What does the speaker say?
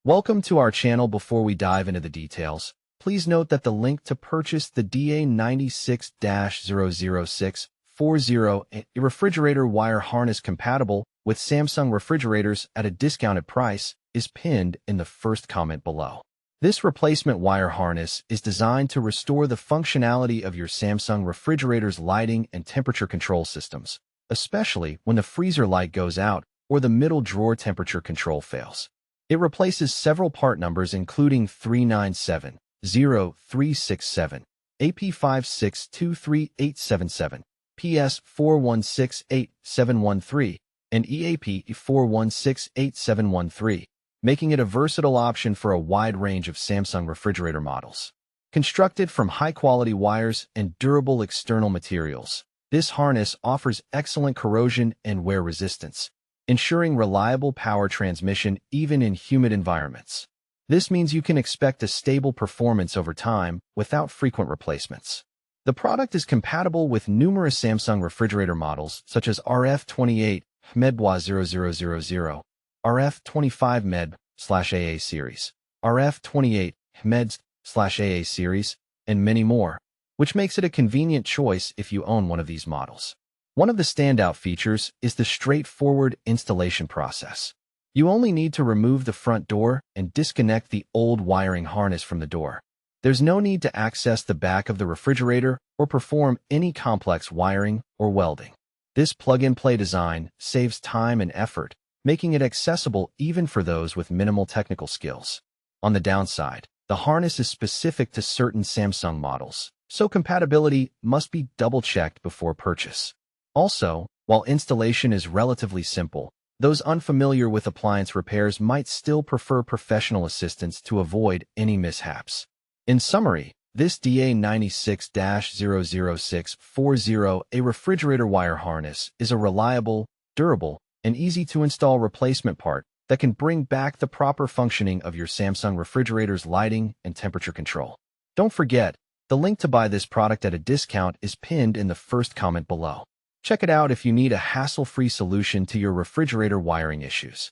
Welcome to our channel. Before we dive into the details, please note that the link to purchase the DA96-00640, a refrigerator wire harness compatible with Samsung refrigerators at a discounted price, is pinned in the first comment below. This replacement wire harness is designed to restore the functionality of your Samsung refrigerator's lighting and temperature control systems, especially when the freezer light goes out or the middle drawer temperature control fails. It replaces several part numbers including 397-0367, AP5623877, PS41687713, and EAP41687713, making it a versatile option for a wide range of Samsung refrigerator models. Constructed from high-quality wires and durable external materials, this harness offers excellent corrosion and wear resistance, ensuring reliable power transmission even in humid environments. This means you can expect a stable performance over time without frequent replacements. The product is compatible with numerous Samsung refrigerator models such as RF28 MED-0000, RF25 MED/AA series, RF28 MED/AA series, and many more, which makes it a convenient choice if you own one of these models. One of the standout features is the straightforward installation process. You only need to remove the front door and disconnect the old wiring harness from the door. There's no need to access the back of the refrigerator or perform any complex wiring or welding. This plug-and-play design saves time and effort, making it accessible even for those with minimal technical skills. On the downside, the harness is specific to certain Samsung models, so compatibility must be double-checked before purchase. Also, while installation is relatively simple, those unfamiliar with appliance repairs might still prefer professional assistance to avoid any mishaps. In summary, this DA96-00640A refrigerator wire harness is a reliable, durable, and easy-to-install replacement part that can bring back the proper functioning of your Samsung refrigerator's lighting and temperature control. Don't forget, the link to buy this product at a discount is pinned in the first comment below. Check it out if you need a hassle-free solution to your refrigerator wiring issues.